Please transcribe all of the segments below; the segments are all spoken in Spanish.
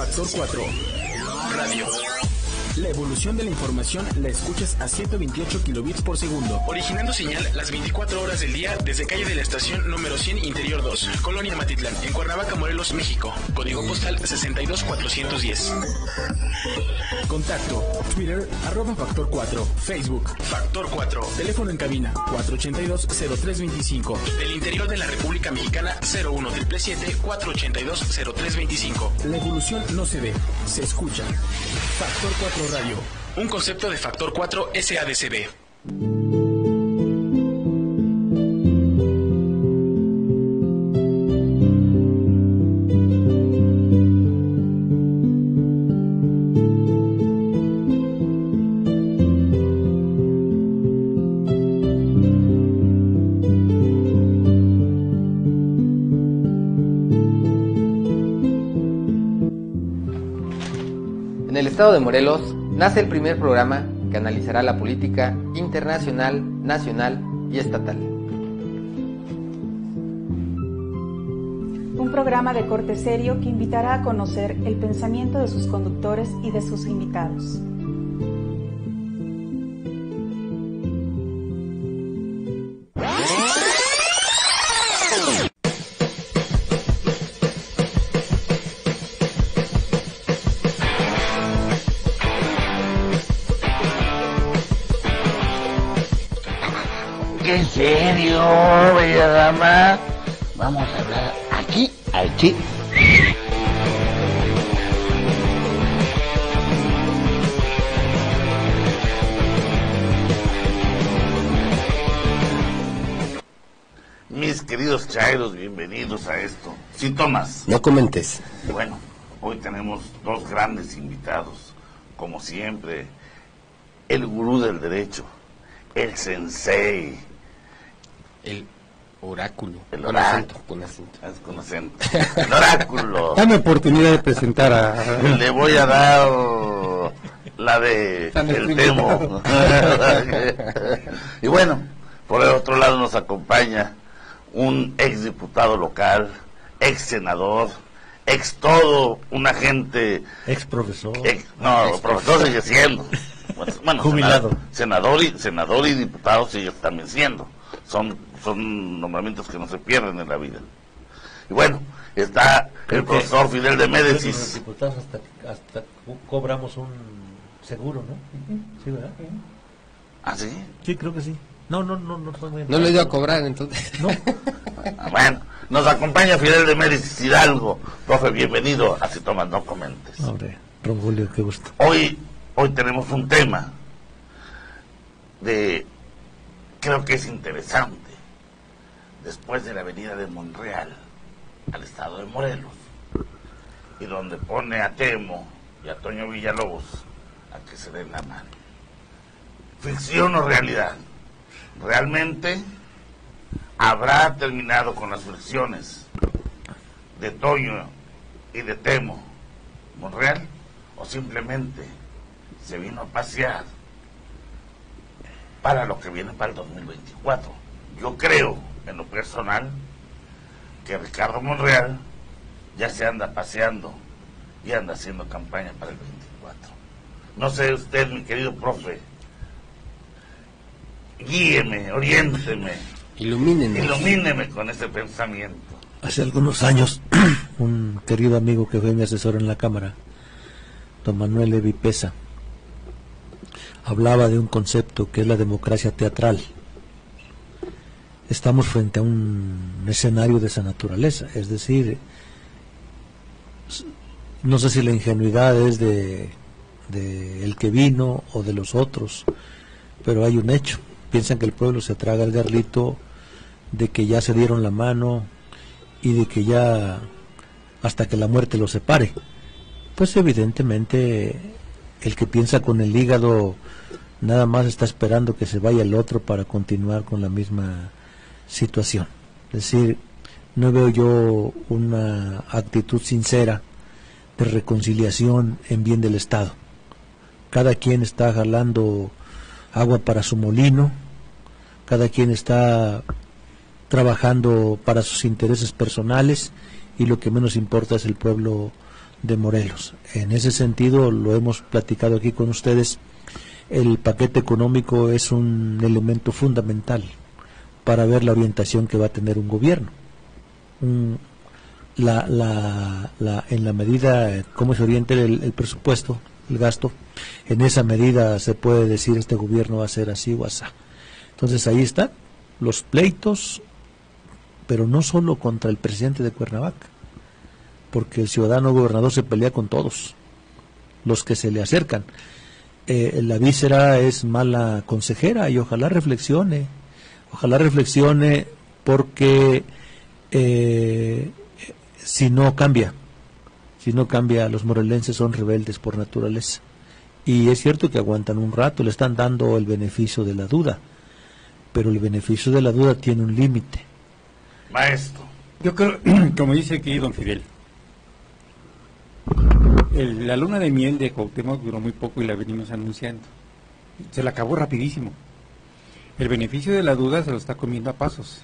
Factor 4 Radio. La evolución de la información la escuchas a 128 kilobits por segundo, originando señal las 24 horas del día desde calle de la estación número 100 Interior 2, Colonia Matitlán, en Cuernavaca, Morelos, México. Código postal 62410. Contacto: Twitter, @Factor 4, Facebook, Factor 4, teléfono en cabina, 482-0325, del interior de la República Mexicana, 01-777-482-0325. La evolución no se ve, se escucha. Factor 4 Radio, un concepto de Factor 4 SADCB. En el estado de Morelos nace el primer programa que analizará la política internacional, nacional y estatal. Un programa de corte serio que invitará a conocer el pensamiento de sus conductores y de sus invitados. ¿En serio, bella dama? Vamos a hablar aquí. Mis queridos chairos, bienvenidos a esto. Sí, Tomás. No comentes. Bueno, hoy tenemos dos grandes invitados. Como siempre, el gurú del derecho, el sensei. El oráculo. El con oráculo. acento. Es con acento. El oráculo. Dame oportunidad de presentar a... Le voy a dar la de el Temo. Y bueno, por el otro lado nos acompaña un ex diputado local, ex senador, ex todo, un agente... Ex profesor. Profesor sigue siendo. Bueno, jubilado. Senador y diputado sigue también siendo. Son nombramientos que no se pierden en la vida. Y bueno, está el profesor Fidel de Médicis. Los diputados hasta cobramos un seguro, ¿no? Sí, ¿verdad? ¿Ah, sí? Sí, creo que sí. No lo he ido a cobrar, entonces. No. Bueno, nos acompaña Fidel de Médicis Hidalgo. Profe, bienvenido. Así Tomás, no comentes. Hombre, Ron Julio, qué gusto. Hoy tenemos un tema creo que es interesante. Después de la venida de Monreal al estado de Morelos, y donde pone a Temo y a Toño Villalobos a que se den la mano. ¿Ficción o realidad? ¿Realmente habrá terminado con las fricciones de Toño y de Temo Monreal? ¿O simplemente se vino a pasear para lo que viene para el 2024? Yo creo, en lo personal, que Ricardo Monreal ya se anda paseando y anda haciendo campaña para el 24. No sé usted, mi querido profe, guíeme, oriénteme, ilumíneme con ese pensamiento. Hace algunos años, un querido amigo que fue mi asesor en la Cámara, don Manuel Levi Pesa, hablaba de un concepto que es la democracia teatral. Estamos frente a un escenario de esa naturaleza, es decir, no sé si la ingenuidad es de el que vino o de los otros, pero hay un hecho. Piensan que el pueblo se traga el garlito de que ya se dieron la mano y de que ya hasta que la muerte los separe. Pues evidentemente el que piensa con el hígado nada más está esperando que se vaya el otro para continuar con la misma situación. Es decir, no veo yo una actitud sincera de reconciliación en bien del Estado. Cada quien está jalando agua para su molino, cada quien está trabajando para sus intereses personales y lo que menos importa es el pueblo de Morelos. En ese sentido, lo hemos platicado aquí con ustedes, el paquete económico es un elemento fundamental para ver la orientación que va a tener un gobierno. En la medida cómo se oriente el presupuesto, el gasto, en esa medida se puede decir este gobierno va a ser así o así. Entonces ahí están los pleitos, pero no solo contra el presidente de Cuernavaca, porque el ciudadano gobernador se pelea con todos los que se le acercan. La víscera es mala consejera y ojalá reflexione porque si no cambia, los morelenses son rebeldes por naturaleza. Y es cierto que aguantan un rato, le están dando el beneficio de la duda, pero el beneficio de la duda tiene un límite. Maestro. Yo creo, como dice aquí don Fidel, la luna de miel de Cuauhtémoc duró muy poco y la venimos anunciando. Se la acabó rapidísimo. El beneficio de la duda se lo está comiendo a pasos,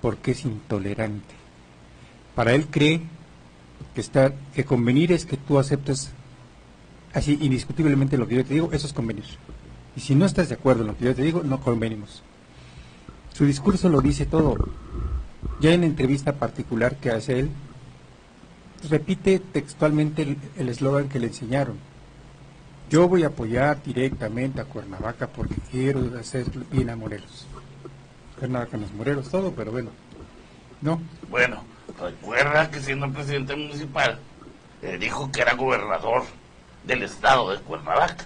porque es intolerante. Para él cree que convenir es que tú aceptes así indiscutiblemente lo que yo te digo, eso es convenir. Y si no estás de acuerdo en lo que yo te digo, no convenimos. Su discurso lo dice todo. Ya en la entrevista particular que hace él, repite textualmente el eslogan que le enseñaron. Yo voy a apoyar directamente a Cuernavaca porque quiero hacer bien a Morelos. Cuernavaca no es Morelos todo, pero bueno. No. Bueno, recuerda que siendo presidente municipal, dijo que era gobernador del estado de Cuernavaca.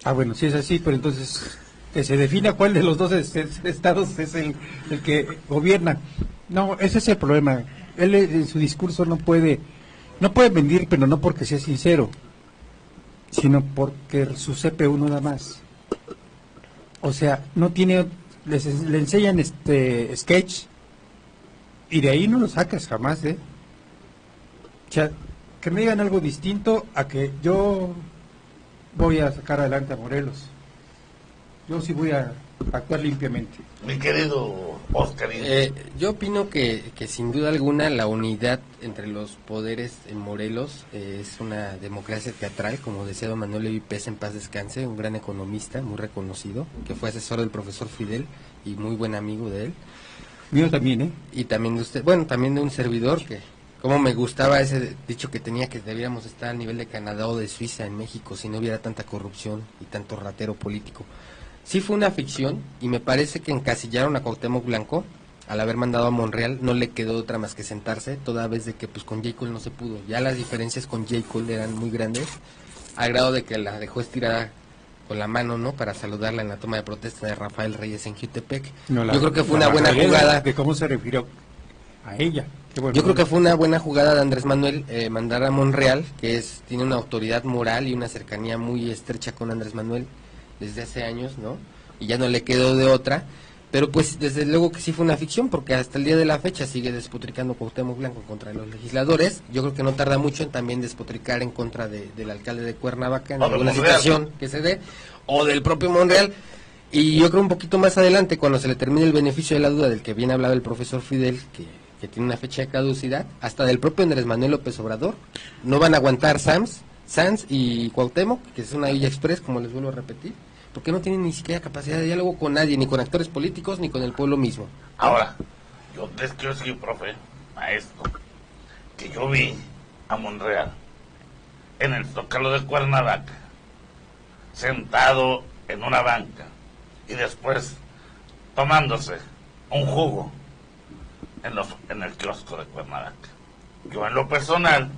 Ah, bueno, si es así, pero entonces que se defina cuál de los dos estados es el que gobierna. No, ese es el problema. Él en su discurso no puede mentir, pero no porque sea sincero, sino porque su CPU no da más. O sea, no tiene, le enseñan sketch y de ahí no lo sacas jamás, O sea, que me digan algo distinto a que yo voy a sacar adelante a Morelos. Yo sí voy a actuar limpiamente. Mi querido Oscar. Yo opino que sin duda alguna la unidad entre los poderes en Morelos es una democracia teatral, como decía don Manuel Levi Pez, en paz descanse, un gran economista muy reconocido, que fue asesor del profesor Fidel y muy buen amigo de él. Mío también, Y también de usted, bueno, también de un servidor que, como me gustaba ese dicho que tenía, que deberíamos estar al nivel de Canadá o de Suiza en México si no hubiera tanta corrupción y tanto ratero político. Sí fue una ficción y me parece que encasillaron a Cuauhtémoc Blanco al haber mandado a Monreal, no le quedó otra más que sentarse, toda vez de que pues con J. Cole no se pudo. Ya las diferencias con J. Cole eran muy grandes, al grado de que la dejó estirada con la mano, ¿no?, para saludarla en la toma de protesta de Rafael Reyes en Jutepec. Yo creo que fue una buena jugada. ¿De cómo se refirió a ella? Yo creo que fue una buena jugada de Andrés Manuel mandar a Monreal, que tiene una autoridad moral y una cercanía muy estrecha con Andrés Manuel desde hace años, ¿no? Y ya no le quedó de otra, pero pues desde luego que sí fue una ficción, porque hasta el día de la fecha sigue despotricando Cuauhtémoc Blanco contra los legisladores. Yo creo que no tarda mucho en también despotricar en contra del alcalde de Cuernavaca en alguna situación que se dé, o del propio Monreal. Y yo creo un poquito más adelante, cuando se le termine el beneficio de la duda del que bien hablaba el profesor Fidel, que tiene una fecha de caducidad, hasta del propio Andrés Manuel López Obrador, no van a aguantar Sanz y Cuauhtémoc, que es una Villa Express, como les vuelvo a repetir, porque no tienen ni siquiera capacidad de diálogo con nadie, ni con actores políticos, ni con el pueblo mismo. Ahora, yo les quiero decir, profe, maestro, que yo vi a Monreal en el Zócalo de Cuernavaca, sentado en una banca, y después tomándose un jugo en el kiosco de Cuernavaca. Yo en lo personal,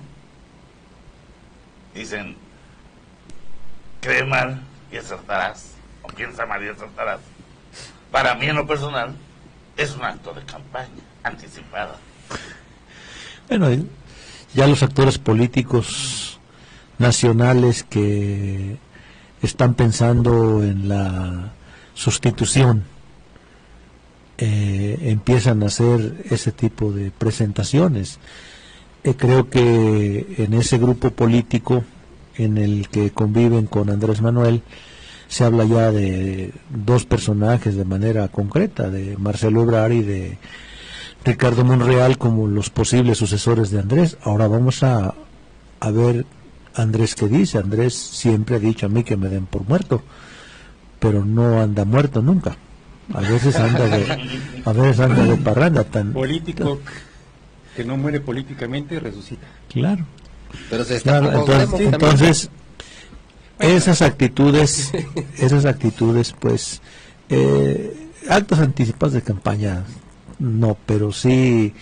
dicen, cree mal y acertarás, o piensa mal y acertarás. Para mí en lo personal es un acto de campaña anticipada. Bueno, ya los actores políticos nacionales que están pensando en la sustitución empiezan a hacer ese tipo de presentaciones. Creo que en ese grupo político en el que conviven con Andrés Manuel se habla ya de dos personajes de manera concreta, de Marcelo Ebrard y de Ricardo Monreal como los posibles sucesores de Andrés. Ahora vamos a a ver Andrés qué dice. Andrés siempre ha dicho a mí que me den por muerto, pero no anda muerto nunca. A veces anda de parranda. Político que no muere políticamente resucita. Claro. Pero se está entonces esas actitudes pues actos anticipados de campaña no, pero sí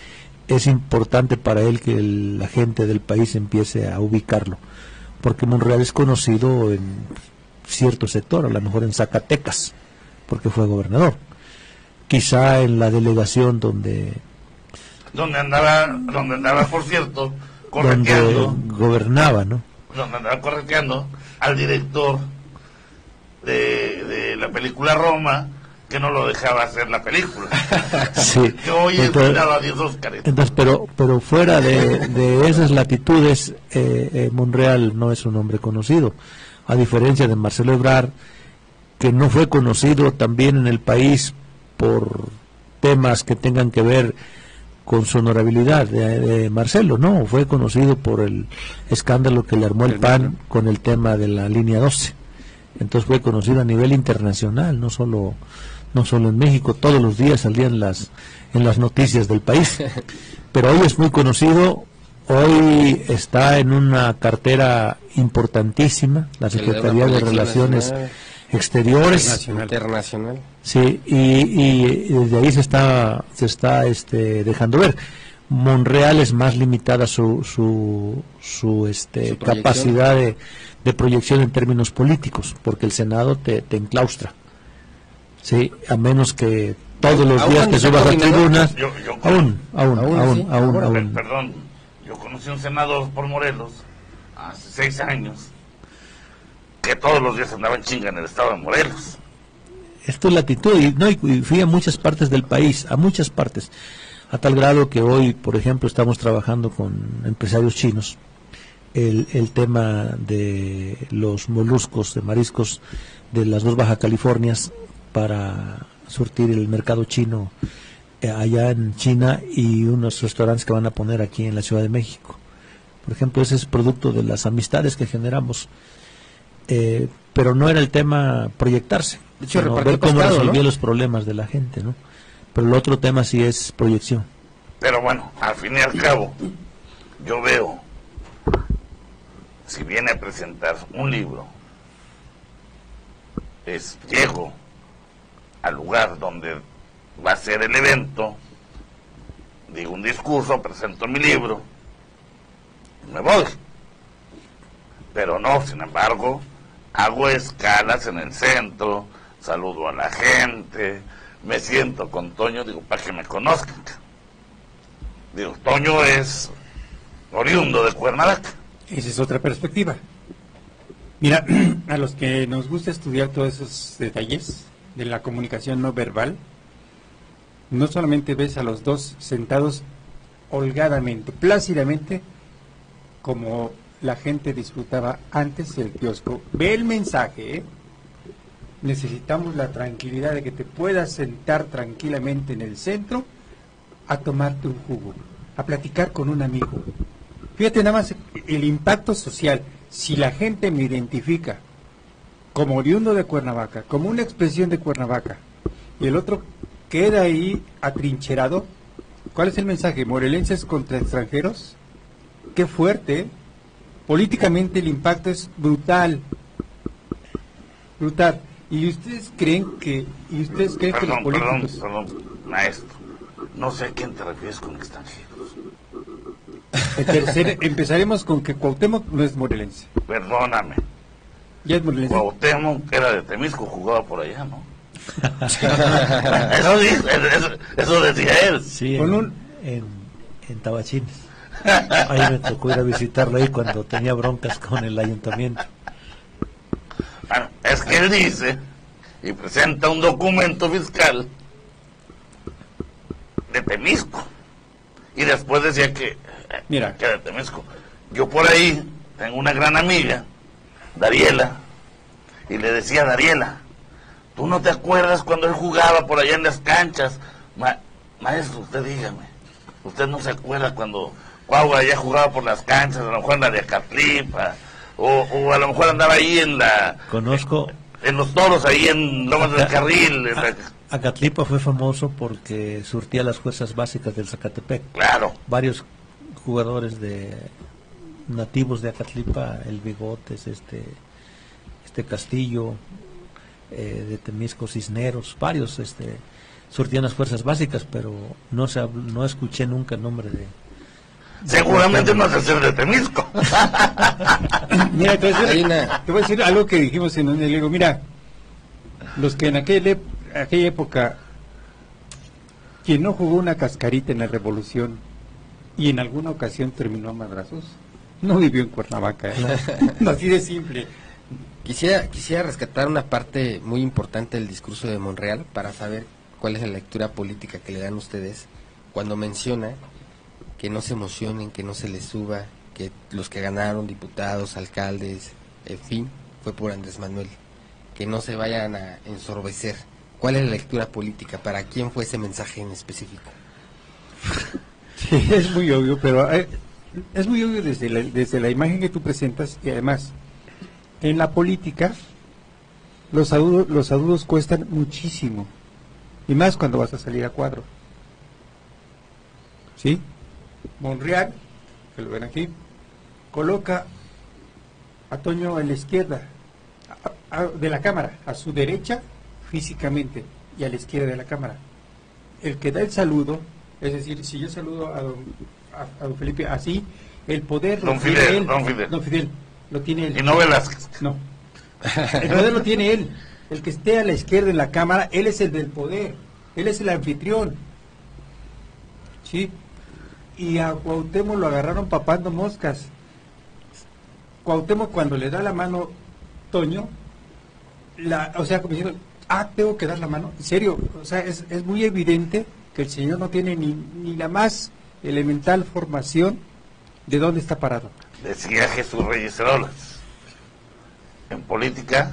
es importante para él que la gente del país empiece a ubicarlo, porque Monreal es conocido en cierto sector, a lo mejor en Zacatecas, porque fue gobernador, quizá en la delegación donde andaba, por cierto, correteando, donde gobernaba, ¿no? Donde andaba correteando al director de la película Roma, que no lo dejaba hacer la película. Sí. Que hoy daba 10 Óscares. Entonces, pero fuera de esas latitudes, Monreal no es un hombre conocido, a diferencia de Marcelo Ebrard, que no fue conocido también en el país por temas que tengan que ver con su honorabilidad de Marcelo, no, fue conocido por el escándalo que le armó el PAN con el tema de la línea 12. Entonces fue conocido a nivel internacional, no solo en México, todos los días salían en las noticias del país. Pero hoy es muy conocido, hoy está en una cartera importantísima, la Secretaría de Relaciones Exteriores internacional. Sí, y desde ahí se está dejando ver. Monreal es más limitada su capacidad de proyección en términos políticos, porque el Senado te enclaustra. Sí, a menos que todos los días te subas a tribunas. Aún. Perdón, yo conocí un senador por Morelos hace 6 años que todos los días andaba en chinga en el estado de Morelos. Esto es latitud, y fui a muchas partes del país, a tal grado que hoy, por ejemplo, estamos trabajando con empresarios chinos el tema de los moluscos, de mariscos de las 2 Baja Californias para surtir el mercado chino allá en China, y unos restaurantes que van a poner aquí en la Ciudad de México. Por ejemplo, ese es producto de las amistades que generamos, pero no era el tema proyectarse, de hecho, sino ver cómo resolvía los problemas de la gente, ¿no? Pero el otro tema sí es proyección. Pero bueno, al fin y al cabo, yo veo, si viene a presentar un libro, llego al lugar donde va a ser el evento, digo un discurso, presento mi libro, y me voy. Pero no, sin embargo, hago escalas en el centro, saludo a la gente, me siento con Toño, digo, para que me conozcan. Digo, Toño es oriundo de Cuernavaca. Esa es otra perspectiva. Mira, a los que nos gusta estudiar todos esos detalles de la comunicación no verbal, no solamente ves a los dos sentados holgadamente, plácidamente, como la gente disfrutaba antes el kiosco. Ve el mensaje, ¿eh? Necesitamos la tranquilidad de que te puedas sentar tranquilamente en el centro a tomarte un jugo, a platicar con un amigo. Fíjate nada más el impacto social. Si la gente me identifica como oriundo de Cuernavaca, como una expresión de Cuernavaca, y el otro queda ahí atrincherado, ¿cuál es el mensaje? ¿Morelenses contra extranjeros? ¡Qué fuerte! ¿Eh? Políticamente el impacto es brutal. Brutal. ¿Y ustedes creen que los políticos... Perdón, maestro. No sé a quién te refieres con extranjeros. Empezaremos con que Cuauhtémoc no es morelense. Perdóname. ¿Ya es morelense? Cuauhtémoc era de Temisco, jugaba por allá, ¿no? Eso decía él. Sí, en Tabachines. Ahí me tocó ir a visitarlo ahí cuando tenía broncas con el ayuntamiento. Bueno, es que él dice y presenta un documento fiscal de Temisco y después decía que de Temisco. Yo por ahí tengo una gran amiga, Dariela, y le decía a Dariela, ¿tú no te acuerdas cuando él jugaba por allá en las canchas? Maestro, usted dígame, ¿usted no se acuerda cuando Cuauhua ya jugaba por las canchas, a lo mejor en la de Acatlipa, o a lo mejor andaba ahí en la... Conozco... En los toros, ahí en Lomas del Carril. Acatlipa fue famoso porque surtía las fuerzas básicas del Zacatepec. Claro. Varios jugadores nativos de Acatlipa, el Bigotes, este Castillo, de Temisco, Cisneros, varios surtían las fuerzas básicas, pero no escuché nunca el nombre de... Seguramente no es el ser de Temisco. Mira, entonces, te voy a decir algo que dijimos en un diálogo. Mira, los que en aquella época, quien no jugó una cascarita en la revolución y en alguna ocasión terminó a madrazos, no vivió en Cuernavaca. No, así de simple. Quisiera rescatar una parte muy importante del discurso de Monreal para saber cuál es la lectura política que le dan ustedes cuando menciona que no se emocionen, que no se les suba, que los que ganaron, diputados, alcaldes, en fin, fue por Andrés Manuel, que no se vayan a ensorbecer. ¿Cuál es la lectura política? ¿Para quién fue ese mensaje en específico? Sí, es muy obvio, pero es muy obvio desde la imagen que tú presentas, y además, en la política, los adudos cuestan muchísimo, y más cuando vas a salir a cuadro. ¿Sí? Monreal, que lo ven aquí, coloca a Toño en la izquierda de la cámara, a su derecha físicamente y a la izquierda de la cámara. El que da el saludo, es decir, si yo saludo a don Felipe así, el poder don Fidel lo tiene él. Y no Velázquez. No, el poder lo tiene él. El que esté a la izquierda en la cámara, él es el del poder, él es el anfitrión. ¿Sí? Y a Cuauhtémoc lo agarraron papando moscas. Cuauhtémoc, cuando le da la mano Toño, o sea, como diciendo, tengo que dar la mano. En serio, o sea, es muy evidente que el señor no tiene ni la más elemental formación de dónde está parado. Decía Jesús Reyes Heroles, en política,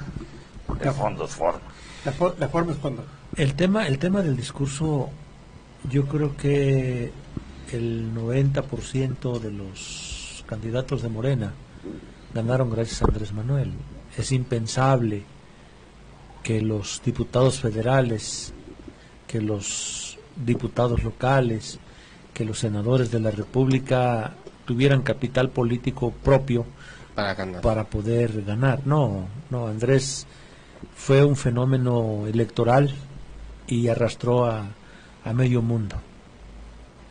el fondo es forma. La forma es fondo. El tema del discurso, yo creo que el 90% de los candidatos de Morena ganaron gracias a Andrés Manuel. Es impensable que los diputados federales, que los diputados locales, que los senadores de la República tuvieran capital político propio para poder ganar. No, Andrés fue un fenómeno electoral y arrastró a medio mundo.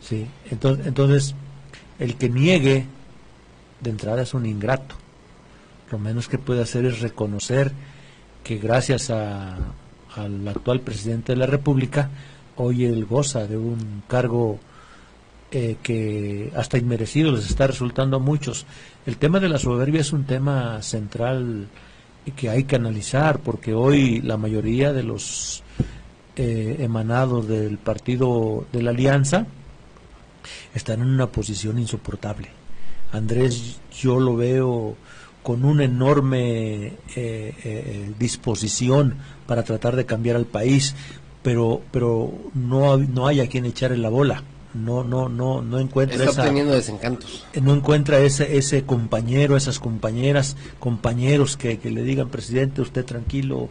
Sí, entonces el que niegue de entrada es un ingrato. Lo menos que puede hacer es reconocer que gracias al actual presidente de la República hoy él goza de un cargo que hasta inmerecido les está resultando a muchos. El tema de la soberbia es un tema central que hay que analizar, porque hoy la mayoría de los emanados del partido de la Alianza están en una posición insoportable. Andrés, yo lo veo con una enorme disposición para tratar de cambiar al país, pero no hay a quien echarle la bola. No encuentra está obteniendo desencantos. No encuentra ese compañero, esas compañeras, compañeros que le digan, presidente, usted tranquilo,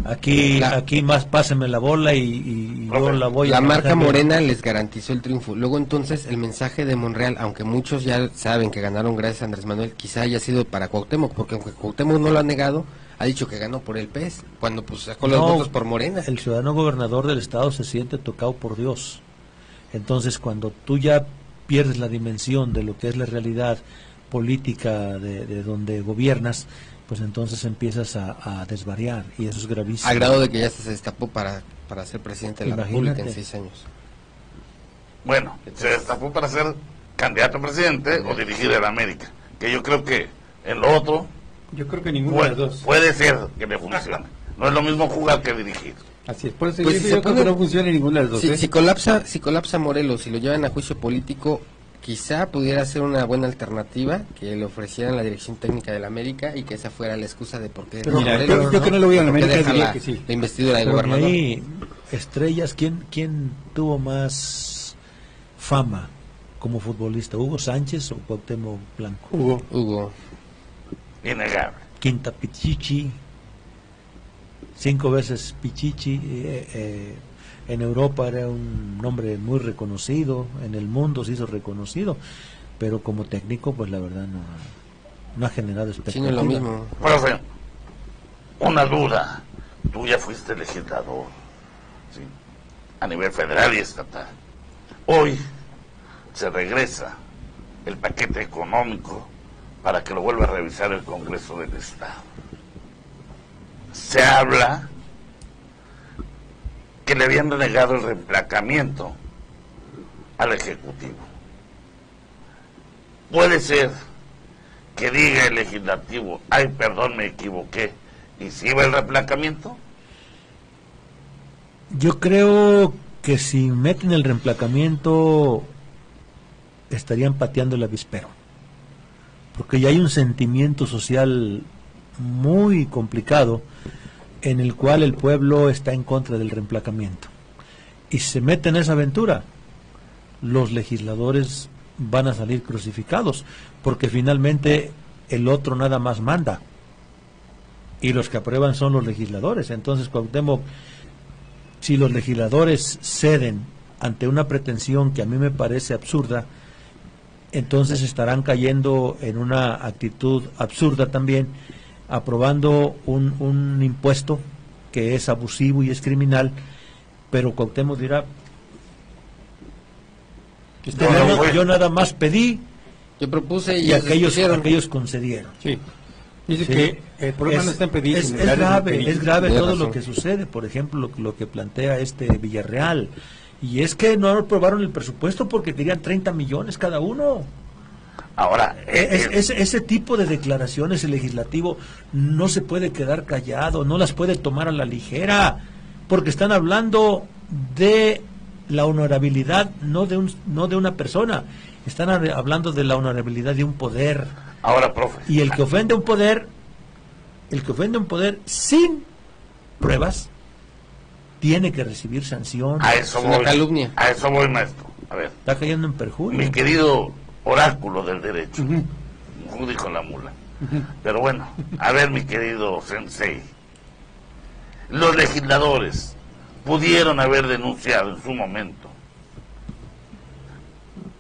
aquí más páseme la bola y yo la voy a... La marca Morena les garantizó el triunfo. Luego entonces el mensaje de Monreal, aunque muchos ya saben que ganaron gracias a Andrés Manuel, quizá haya sido para Cuauhtémoc, porque aunque Cuauhtémoc no lo ha negado, ha dicho que ganó por el PES, cuando pues sacó los votos por Morena. El ciudadano gobernador del estado se siente tocado por Dios. Entonces, cuando tú ya pierdes la dimensión de lo que es la realidad política de donde gobiernas, pues entonces empiezas a desvariar, y eso es gravísimo. Al grado de que ya se destapó para ser presidente de la República en 6 años. Bueno, se destapó para ser candidato a presidente o dirigir a la América, que yo creo que en lo otro... Yo creo que ninguno de los dos. Puede ser que le funcione. No es lo mismo jugar que dirigir. Así es, por eso pues yo creo que no funciona ninguna de las dos. Si colapsa Morelos y lo llevan a juicio político, quizá pudiera ser una buena alternativa que le ofrecieran la dirección técnica de la América y que esa fuera la excusa de por qué Morelos, yo que no lo voy a la América diría que sí. La investidura de gobernador. Ahí, estrellas, ¿quién tuvo más fama como futbolista, Hugo Sánchez o Cuauhtémoc Blanco? Hugo. Innegable. Quinta Pichichi, 5 veces Pichichi, en Europa era un nombre muy reconocido, en el mundo se hizo reconocido, pero como técnico, pues la verdad no ha generado expectativa. Sí, no es lo mismo. Profe, una duda. Tú ya fuiste legislador, ¿sí?, a nivel federal y estatal. Hoy se regresa el paquete económico para que lo vuelva a revisar el Congreso del Estado. Se habla que le habían renegado el reemplacamiento al Ejecutivo. Puede ser que diga el Legislativo, ay, perdón, me equivoqué, y si va el reemplacamiento. Yo creo que si meten el reemplacamiento estarían pateando el avispero, porque ya hay un sentimiento social muy complicado en el cual el pueblo está en contra del reemplacamiento, y si se mete en esa aventura, los legisladores van a salir crucificados, porque finalmente el otro nada más manda y los que aprueban son los legisladores. Entonces, Cuauhtémoc, si los legisladores ceden ante una pretensión que a mí me parece absurda, entonces estarán cayendo en una actitud absurda también, aprobando un impuesto que es abusivo y es criminal, pero Cuauhtémoc dirá, yo nada más pedí, yo propuse y aquellos concedieron. Sí. Dice Sí. que el problema no está en pedir. Es grave todo lo que sucede. Por ejemplo, lo que plantea Villarreal, y es que no aprobaron el presupuesto porque querían 30 millones cada uno. Ahora, Ese tipo de declaraciones el legislativo no se puede quedar callado, no las puede tomar a la ligera, porque están hablando de la honorabilidad, no de una persona, están hablando de la honorabilidad de un poder. ahora, profe. Y el que ofende un poder sin pruebas tiene que recibir sanción. A eso Es una voy. calumnia. A eso voy, maestro. A ver, Está cayendo en perjurio. mi querido oráculo del derecho, Judy con la mula. Pero bueno, a ver, mi querido sensei, los legisladores pudieron haber denunciado en su momento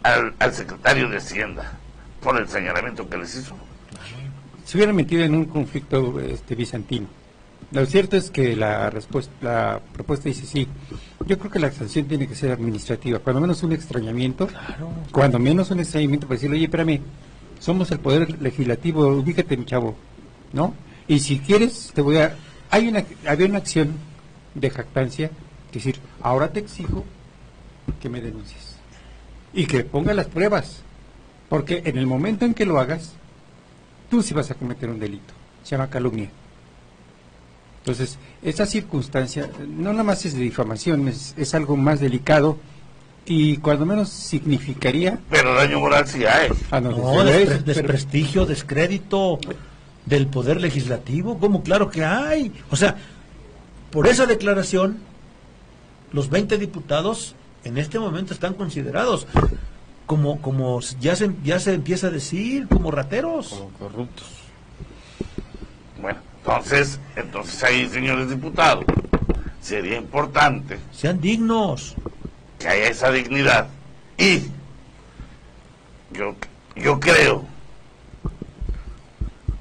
al secretario de Hacienda por el señalamiento que les hizo. Se hubieran metido en un conflicto bizantino. Lo cierto es que la propuesta dice sí. Yo creo que la sanción tiene que ser administrativa, cuando menos un extrañamiento, cuando menos un extrañamiento para decirle, oye, espérame, somos el poder legislativo, ubícate, mi chavo, ¿no? Y si quieres, había una acción de jactancia, que decir, ahora te exijo que me denuncies y que ponga las pruebas, porque en el momento en que lo hagas, tú sí vas a cometer un delito, se llama calumnia. Entonces, esa circunstancia no nada más es de difamación, es algo más delicado y cuando menos significaría... Pero daño moral sí hay. No, desprestigio, descrédito del poder legislativo, como claro que hay. O sea, por esa declaración, los 20 diputados en este momento están considerados como ya se empieza a decir, como rateros. Como corruptos. Bueno, entonces ahí, señores diputados, sería importante Sean dignos. que haya esa dignidad, y yo creo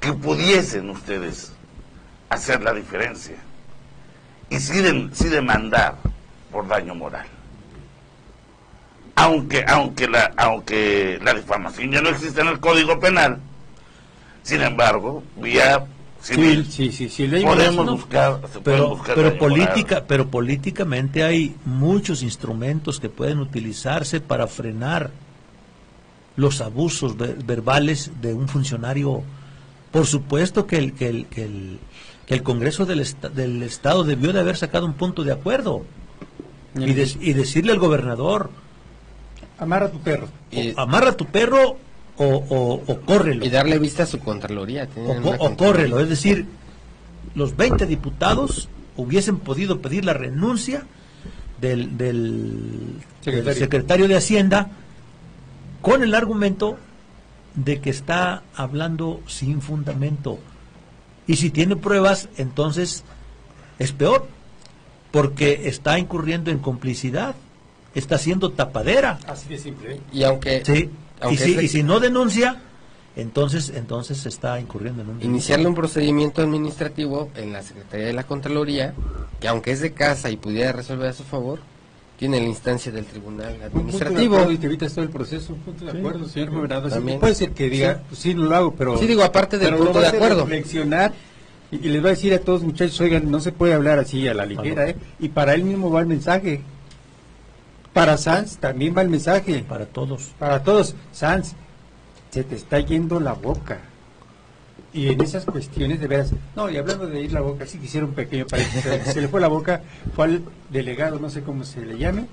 que pudiesen ustedes hacer la diferencia y sí demandar por daño moral, aunque la difamación ya no existe en el Código Penal. Sin embargo, vía civil Sí, ley podemos no, buscar, Pero daño moral. políticamente hay muchos instrumentos que pueden utilizarse para frenar los abusos verbales de un funcionario. Por supuesto que el Congreso del Estado debió de haber sacado un punto de acuerdo y decirle al gobernador, amarra tu perro. amarra tu perro o córrelo. Y darle vista a su Contraloría. O córrelo, es decir, los 20 diputados hubiesen podido pedir la renuncia del secretario de Hacienda con el argumento de que está hablando sin fundamento. Y si tiene pruebas, entonces es peor, porque está incurriendo en complicidad, está haciendo tapadera. Así de simple. Y aunque... Sí. aunque Y si no denuncia, entonces está incurriendo en un delito. Iniciarle un procedimiento administrativo en la Secretaría de la Contraloría, que aunque es de casa y pudiera resolver a su favor, tiene la instancia del Tribunal Administrativo. Y te evitas todo el proceso. Un punto de acuerdo, señor gobernador. También. Puede ser que diga, pues sí, no lo hago, pero... Sí, digo, aparte del pero punto lo va de a hacer acuerdo. reflexionar y les va a decir a todos, muchachos, oigan, no se puede hablar así a la ligera, ¿eh? Y para él mismo va el mensaje. Para Sanz también va el mensaje. Para todos. Para todos. Sanz, se te está yendo la boca. Y en esas cuestiones, de veras, no, y hablando de ir la boca, sí quisiera un pequeño paréntesis. Se le fue la boca, fue al delegado, no sé cómo se le llame,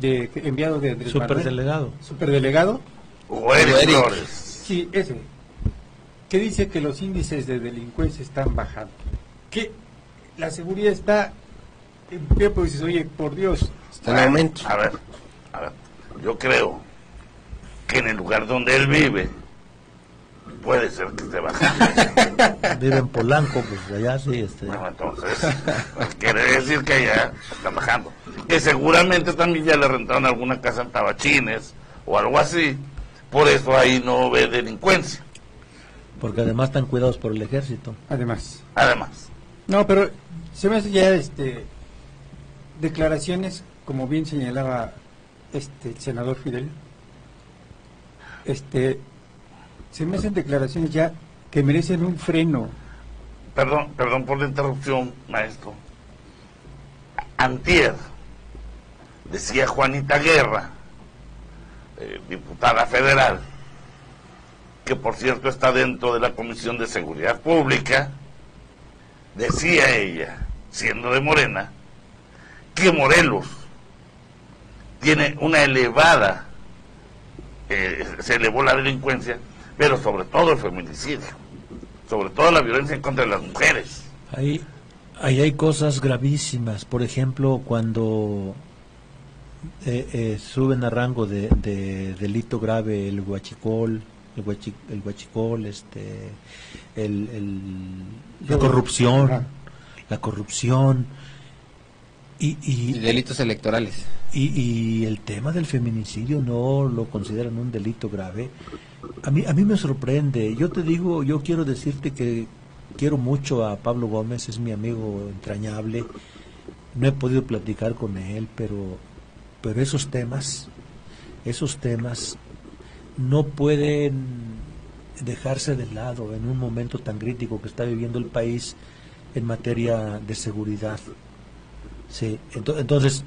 enviado de Andrés Superdelegado. Manuel. Superdelegado. O Eric Eric. Flores. Sí, ese. Que dice que los índices de delincuencia están bajando. Que la seguridad está en pie, pues dices, oye, por Dios. Está en aumento. A ver, yo creo que en el lugar donde él vive puede ser que esté bajando. Vive en Polanco, pues allá sí. Bueno, entonces, quiere decir que allá está bajando. Que seguramente también ya le rentaron alguna casa en Tabachines o algo así. Por eso ahí no ve delincuencia. Porque además están cuidados por el ejército. Además. No, pero se me hace ya declaraciones, como bien señalaba el senador Fidel, se me hacen declaraciones ya que merecen un freno. Perdón por la interrupción, maestro. Antier decía Juanita Guerra, diputada federal, que por cierto está dentro de la Comisión de Seguridad Pública, decía ella, siendo de Morena, que Morelos tiene una elevada, se elevó la delincuencia, pero sobre todo el feminicidio, sobre todo la violencia en contra de las mujeres. Ahí hay cosas gravísimas, por ejemplo, cuando suben a rango de delito grave el huachicol, la corrupción y delitos electorales. Y el tema del feminicidio no lo consideran un delito grave. A mí me sorprende. Yo te digo, yo quiero decirte que quiero mucho a Pablo Gómez, es mi amigo entrañable. No he podido platicar con él, pero esos temas no pueden dejarse de lado en un momento tan crítico que está viviendo el país en materia de seguridad. Sí, entonces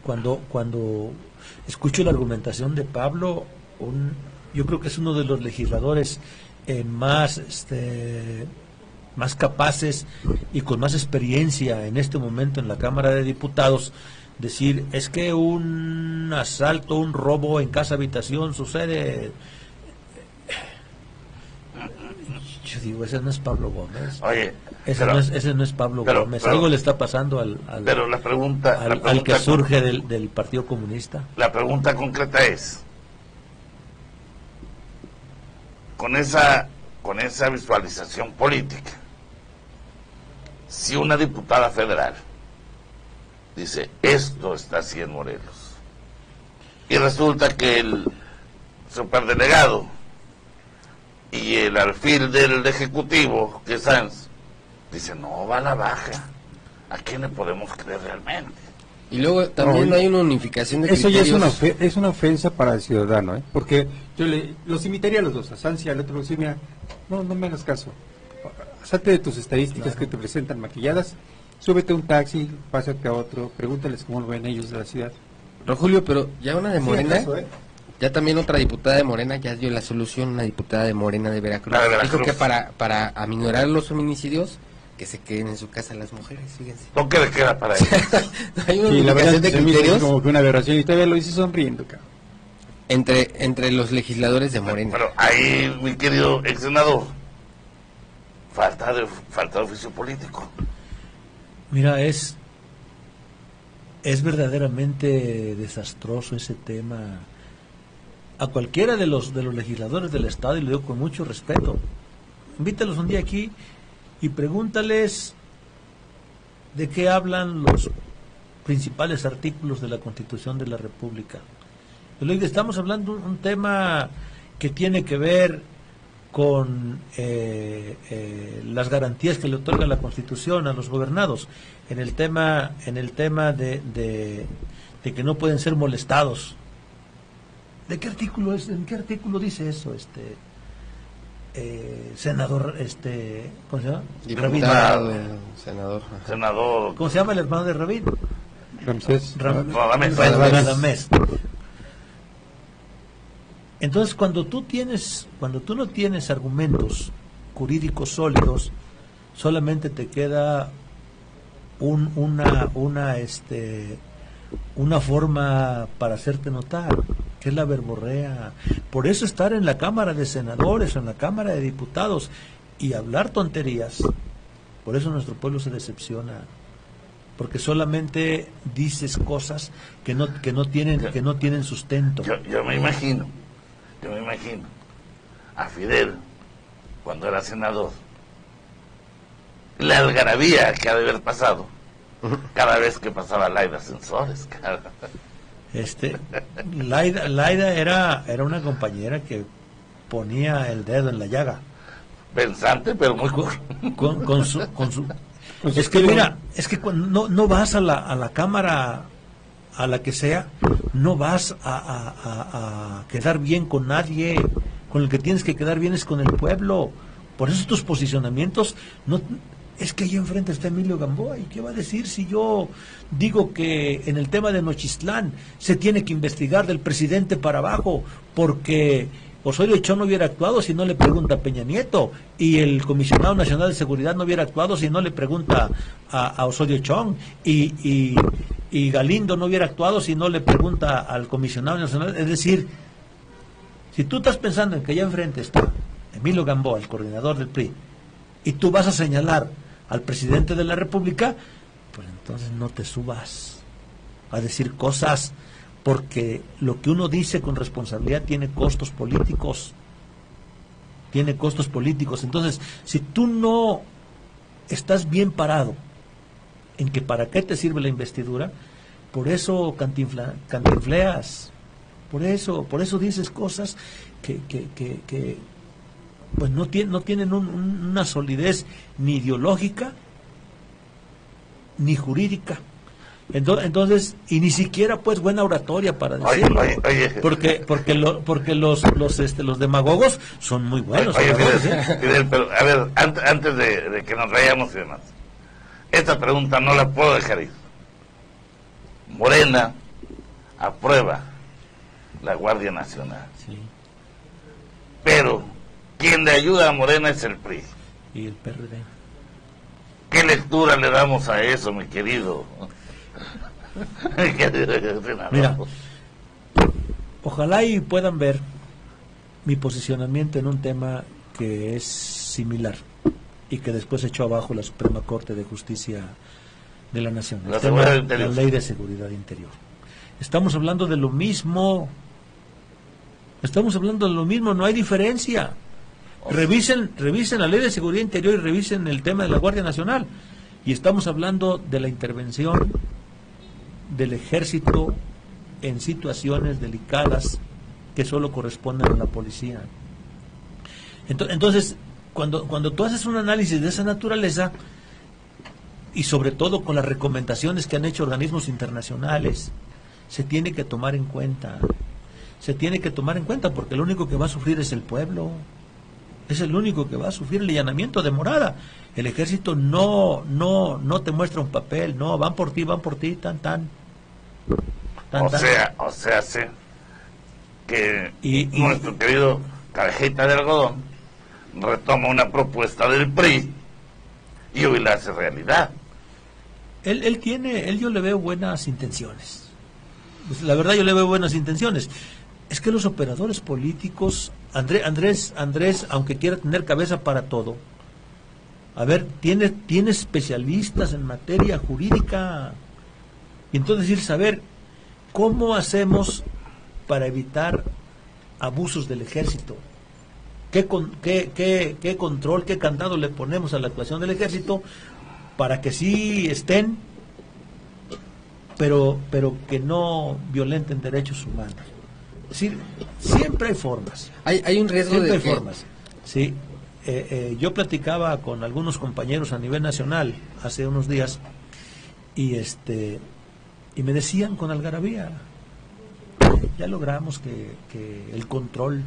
cuando escucho la argumentación de Pablo, yo creo que es uno de los legisladores más capaces y con más experiencia en este momento en la Cámara de Diputados. Decir, es que un asalto, un robo en casa habitación sucede. Yo digo, ese no es Pablo Gómez. Oye, ese no es Pablo Gómez. Algo le está pasando al que surge del Partido Comunista. La pregunta concreta es, con esa visualización política, si una diputada federal dice, esto está así en Morelos, y resulta que el superdelegado y el alfil del Ejecutivo, que es Sanz, dice, no, va a la baja, ¿a quién le podemos creer realmente? Y luego también no hay una unificación de eso criterios. Ya es una ofensa para el ciudadano, porque yo los invitaría a los dos, a Sanz y al otro, decir, mira, no me hagas caso, salte de tus estadísticas que te presentan maquilladas, súbete a un taxi, pásate a otro, pregúntales cómo lo ven ellos de la ciudad. Julio, pero ya una de Morena, acaso, ya también otra diputada de Morena ya dio la solución, una diputada de Morena de Veracruz. Dijo que para aminorar los feminicidios, que se queden en su casa las mujeres, fíjense. ¿No qué le queda para ellos? Hay una Sí, la verdad unificación de se me hizo criterios como que una aberración y todavía lo hice sonriendo, cabrón. entre los legisladores de Morena. Pero ahí, mi querido ex senador, falta de oficio político. Mira, es verdaderamente desastroso ese tema. a cualquiera de los legisladores del Estado, y lo digo con mucho respeto, invítalos un día aquí y pregúntales de qué hablan los principales artículos de la Constitución de la República. Yo le digo, estamos hablando de un tema que tiene que ver con las garantías que le otorga la Constitución a los gobernados, en el tema de que no pueden ser molestados. ¿De qué artículo es? ¿En qué artículo dice eso, senador, ¿cómo se llama? Diputado, Rabín. Senador. ¿Cómo se llama el hermano de Rabín? Ramsés. Radamés. Entonces, cuando tú no tienes argumentos jurídicos sólidos, solamente te queda una forma para hacerte notar, que es la verborrea. Por eso estar en la Cámara de Senadores o en la Cámara de Diputados y hablar tonterías, por eso nuestro pueblo se decepciona, porque solamente dices cosas que no tienen sustento. Yo me imagino a Fidel cuando era senador, la algarabía que ha de haber pasado cada vez que pasaba Laida Sansores. Laida era una compañera que ponía el dedo en la llaga. Pensante, pero muy con su es que mira, es que cuando no vas a la Cámara, a la que sea, no vas a quedar bien con nadie. Con el que tienes que quedar bien es con el pueblo. Por eso tus posicionamientos no. Es que ahí enfrente está Emilio Gamboa, ¿y qué va a decir si yo digo que en el tema de Nochistlán se tiene que investigar del presidente para abajo, porque Osorio Chong no hubiera actuado si no le pregunta a Peña Nieto, y el Comisionado Nacional de Seguridad no hubiera actuado si no le pregunta a Osorio Chong, y Galindo no hubiera actuado si no le pregunta al Comisionado Nacional? Es decir, si tú estás pensando en que allá enfrente está Emilio Gamboa, el coordinador del PRI, y tú vas a señalar al presidente de la República, pues entonces no te subas a decir cosas, porque lo que uno dice con responsabilidad tiene costos políticos. Entonces, si tú no estás bien parado en que para qué te sirve la investidura, por eso cantinfleas, por eso dices cosas que pues no tienen una solidez ni ideológica ni jurídica. Entonces, y ni siquiera pues buena oratoria para decirlo. Oye. Porque los demagogos son muy buenos. Fidel, pero a ver, antes de que nos vayamos y demás, esta pregunta no la puedo dejar ir. Morena aprueba la Guardia Nacional. Sí. Pero quien le ayuda a Morena es el PRI. Y el PRD. ¿Qué lectura le damos a eso, mi querido? Mira, ojalá y puedan ver mi posicionamiento en un tema que es similar y que después echó abajo la Suprema Corte de Justicia de la Nación, el tema de la Ley de Seguridad Interior. Estamos hablando de lo mismo, no hay diferencia. Revisen la Ley de Seguridad Interior y revisen el tema de la Guardia Nacional, y estamos hablando de la intervención del Ejército en situaciones delicadas que solo corresponden a la policía. Entonces, cuando tú haces un análisis de esa naturaleza, y sobre todo con las recomendaciones que han hecho organismos internacionales, se tiene que tomar en cuenta, porque lo único que va a sufrir es el pueblo. Es el único que va a sufrir el allanamiento de morada. El Ejército no te muestra un papel, no, van por ti, tan. O sea, sí, que nuestro querido Cabejita de Algodón retoma una propuesta del PRI y hoy la hace realidad. Yo le veo buenas intenciones. Pues, la verdad, yo le veo buenas intenciones. Es que los operadores políticos, Andrés, aunque quiera tener cabeza para todo, a ver, tiene especialistas en materia jurídica. Y entonces ir saber cómo hacemos para evitar abusos del ejército. ¿Qué control, qué candado le ponemos a la actuación del ejército para que sí estén, pero que no violenten derechos humanos? Es decir, siempre hay formas. Hay un riesgo Siempre de hay que... formas. Sí. Yo platicaba con algunos compañeros a nivel nacional hace unos días y me decían con algarabía, ya logramos que el control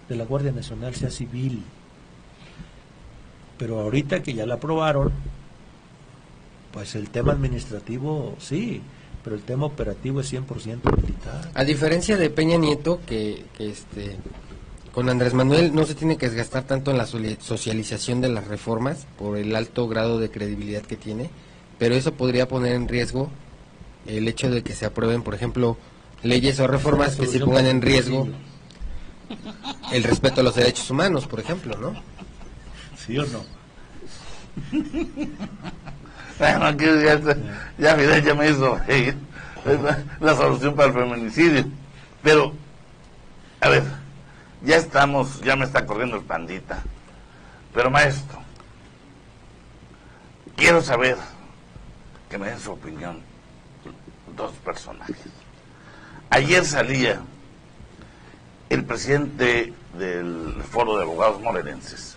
de la Guardia Nacional sea civil, pero ahorita que ya la aprobaron, pues el tema administrativo sí, pero el tema operativo es 100% militar. A diferencia de Peña Nieto, que con Andrés Manuel no se tiene que desgastar tanto en la socialización de las reformas por el alto grado de credibilidad que tiene, pero eso podría poner en riesgo el hecho de que se aprueben, por ejemplo, leyes o reformas que se pongan en riesgo el respeto a los derechos humanos, por ejemplo, ¿no? ¿Sí o no? Bueno, aquí ya Fidel ya me hizo reír. La solución para el feminicidio. Pero, a ver, ya me está corriendo el pandita. Pero maestro, quiero saber que me den su opinión dos personajes. Ayer salía el presidente del Foro de Abogados Morelenses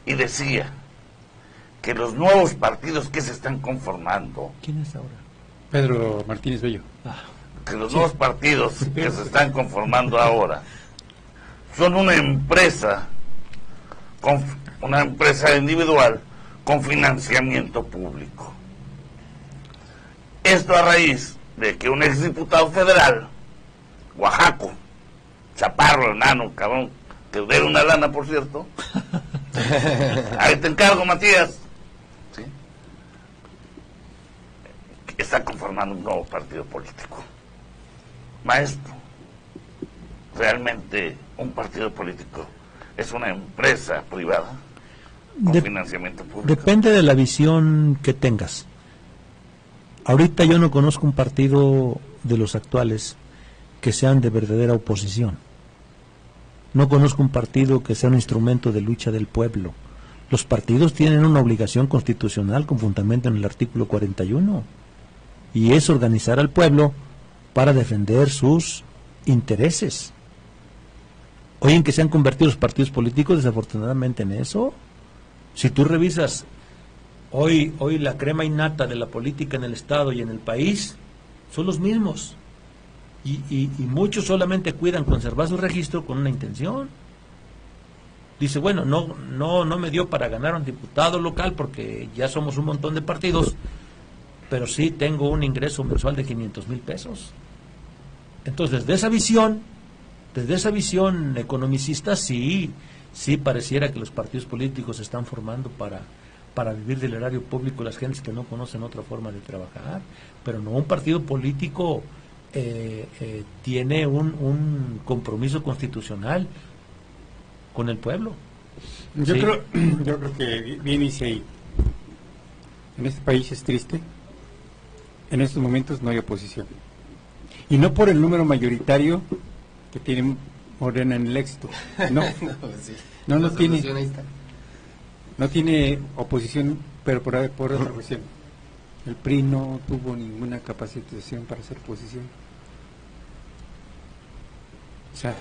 y decía que los nuevos partidos que se están conformando... ¿Quién es ahora? Pedro Martínez Bello. Que los nuevos partidos que se están conformando ahora son una empresa individual con financiamiento público. Esto a raíz de que un exdiputado federal, Oaxaco, chaparro, enano, cabrón, que debe una lana, por cierto. Ahí te encargo, Matías. ¿Sí? Está conformando un nuevo partido político. Maestro, realmente un partido político es una empresa privada con financiamiento público. Depende de la visión que tengas. Ahorita yo no conozco un partido de los actuales que sean de verdadera oposición. No conozco un partido que sea un instrumento de lucha del pueblo. Los partidos tienen una obligación constitucional con fundamento en el artículo 41, y es organizar al pueblo para defender sus intereses. Hoy en que se han convertido los partidos políticos desafortunadamente en eso. Si tú revisas hoy la crema innata de la política en el Estado y en el país son los mismos. Y muchos solamente cuidan conservar su registro con una intención. Dice, bueno, no me dio para ganar un diputado local porque ya somos un montón de partidos, pero sí tengo un ingreso mensual de 500,000 pesos. Entonces, desde esa visión economicista, sí pareciera que los partidos políticos se están formando para vivir del erario público las gentes que no conocen otra forma de trabajar, pero no, un partido político tiene un compromiso constitucional con el pueblo. Yo Sí. creo que bien dice ahí. En este país es triste. En estos momentos no hay oposición. Y no por el número mayoritario que tiene Morena en el éxito. No, no tiene. No tiene oposición, pero por otra cuestión. El PRI no tuvo ninguna capacitación para hacer oposición. O sea,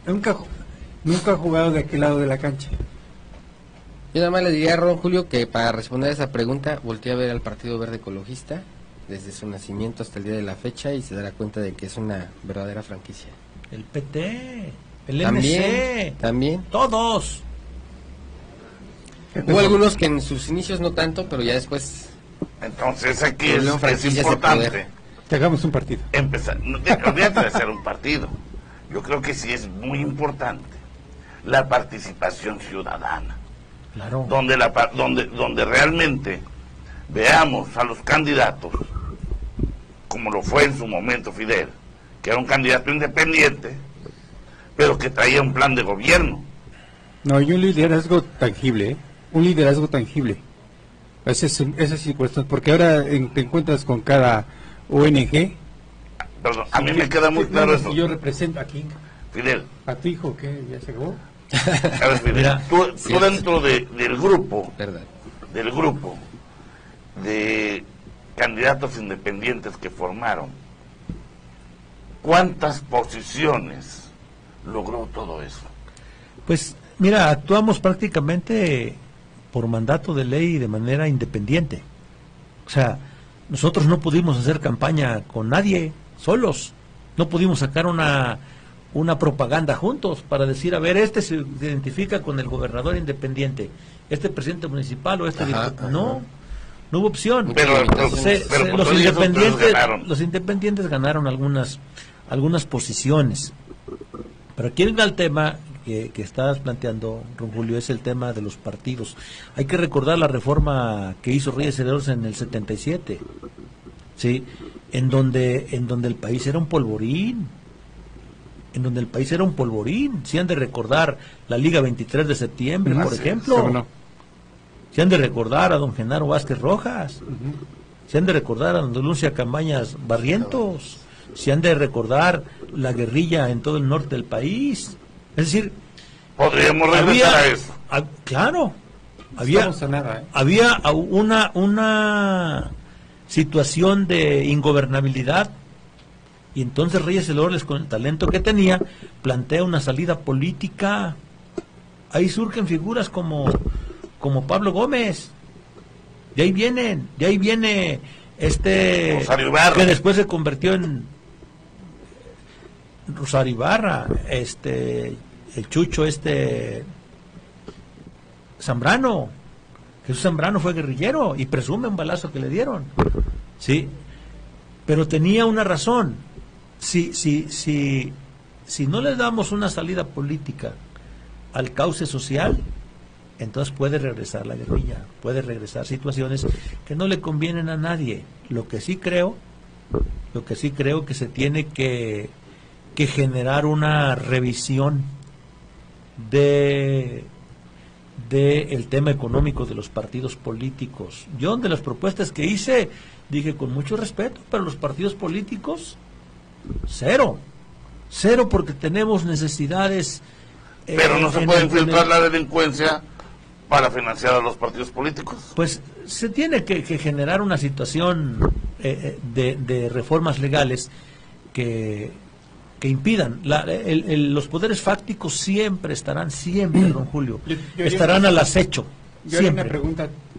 nunca ha jugado de aquel lado de la cancha. Yo nada más le diría a Ron Julio que para responder a esa pregunta voltea a ver al Partido Verde Ecologista desde su nacimiento hasta el día de la fecha y se dará cuenta de que es una verdadera franquicia. El PT, el MC, también. todos. Hubo algunos que en sus inicios no tanto, pero ya después... Entonces aquí Volvieron es franquicias de importante poder. Que hagamos un partido. empezar, olvídate de hacer un partido. Yo creo que sí es muy importante la participación ciudadana, Claro. donde realmente veamos a los candidatos como lo fue en su momento Fidel, que era un candidato independiente, pero que traía un plan de gobierno. No, y un liderazgo tangible, ¿eh? Un liderazgo tangible. Esa es importante, porque ahora te encuentras con cada ONG. Perdón, a mí me queda muy claro eso. Yo represento aquí. Fidel. ¿A tu hijo qué? ¿Ya se acabó? A ver, Fidel, Mira, tú dentro del grupo, Verdad. del grupo de candidatos independientes que formaron, ¿cuántas posiciones logró todo eso? Pues mira, actuamos prácticamente por mandato de ley de manera independiente. O sea, nosotros no pudimos hacer campaña con nadie, solos. No pudimos sacar una propaganda juntos para decir, a ver, este se identifica con el gobernador independiente, este presidente municipal o este diputado. No hubo opción. Pero Los independientes ganaron algunas posiciones. Pero aquí venga el tema que estás planteando, Ron Julio, es el tema de los partidos. Hay que recordar la reforma que hizo Reyes Heredos en el 77, ¿sí? En donde el país era un polvorín. Si han de recordar la Liga 23 de septiembre, por ejemplo. No. Si han de recordar a don Genaro Vázquez Rojas. Si han de recordar a don Lucia Camañas Barrientos. Si han de recordar la guerrilla en todo el norte del país. Es decir, podríamos regresar a eso. Claro, había una situación de ingobernabilidad, y entonces Reyes Heredos, con el talento que tenía, plantea una salida política. Ahí surgen figuras como Pablo Gómez. De ahí viene Rosario Ibarra, que después se convirtió en Rosario Ibarra, el Chucho Zambrano. Jesús Zambrano fue guerrillero y presume un balazo que le dieron, sí, pero tenía una razón. Si no le damos una salida política al cauce social, entonces puede regresar la guerrilla, puede regresar situaciones que no le convienen a nadie. Lo que sí creo que se tiene que generar una revisión de el tema económico de los partidos políticos. Yo, de las propuestas que hice, dije con mucho respeto, pero los partidos políticos, cero, porque tenemos necesidades. Pero no se puede infiltrar la delincuencia para financiar a los partidos políticos. Pues se tiene que generar una situación de reformas legales que impidan. Los poderes fácticos siempre estarán, don Julio, estarán al acecho. Yo siempre.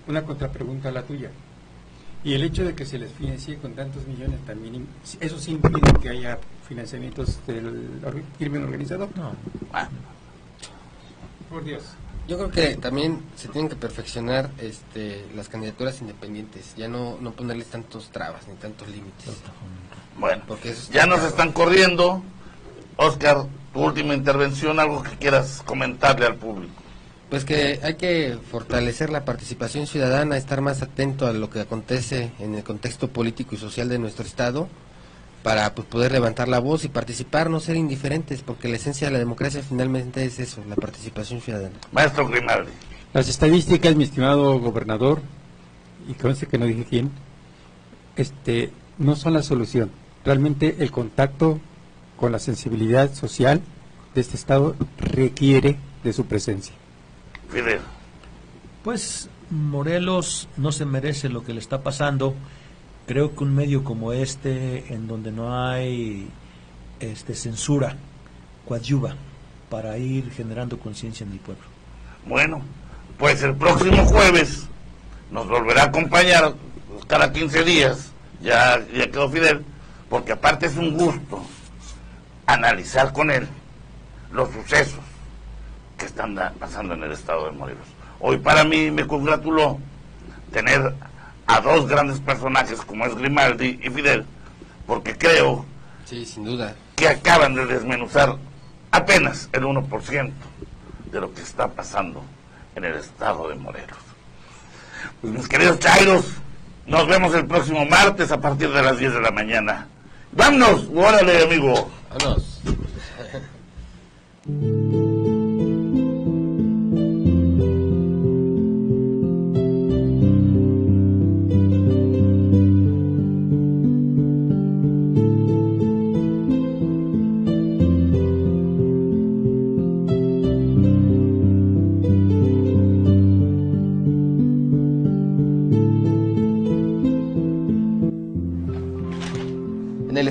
Una contrapregunta a la tuya. Y el hecho de que se les financie con tantos millones también, ¿eso sí impide que haya financiamientos del crimen organizado? No. Por Dios. Yo creo que también se tienen que perfeccionar las candidaturas independientes, ya no ponerles tantos trabas ni tantos límites. Bueno, Porque eso ya nos claro. están corriendo. Oscar, tu última intervención, algo que quieras comentarle al público. Pues que hay que fortalecer la participación ciudadana, estar más atento a lo que acontece en el contexto político y social de nuestro estado, para poder levantar la voz y participar, no ser indiferentes, porque la esencia de la democracia finalmente es eso, la participación ciudadana. Maestro Grimaldi. Las estadísticas, mi estimado gobernador, y conste que no dije quién, no son la solución. Realmente el contacto con la sensibilidad social de este estado requiere de su presencia. Fidel. Pues Morelos no se merece lo que le está pasando. Creo que un medio como en donde no hay censura, coadyuva para ir generando conciencia en el pueblo. Bueno, pues el próximo jueves nos volverá a acompañar cada 15 días, ya quedó Fidel, porque aparte es un gusto analizar con él los sucesos que están pasando en el estado de Morelos. Hoy para mí me congratuló tener a dos grandes personajes como es Grimaldi y Fidel, porque creo Sí, sin duda. que acaban de desmenuzar apenas el 1% de lo que está pasando en el estado de Morelos. Pues mis queridos chairos, nos vemos el próximo martes a partir de las 10 de la mañana. ¡Vámonos! ¡Órale, amigo! Vámonos.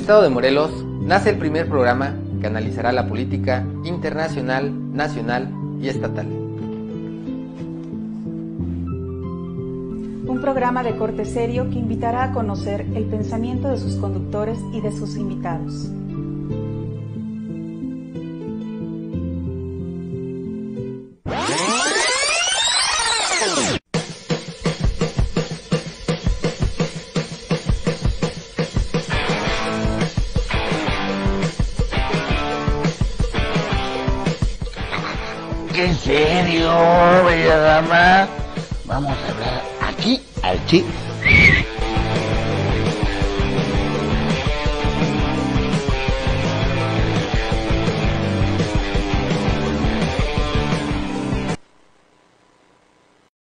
estado de Morelos nace el primer programa que analizará la política internacional, nacional y estatal. Un programa de corte serio que invitará a conocer el pensamiento de sus conductores y de sus invitados. ¿En serio, bella dama? Vamos a hablar aquí al chip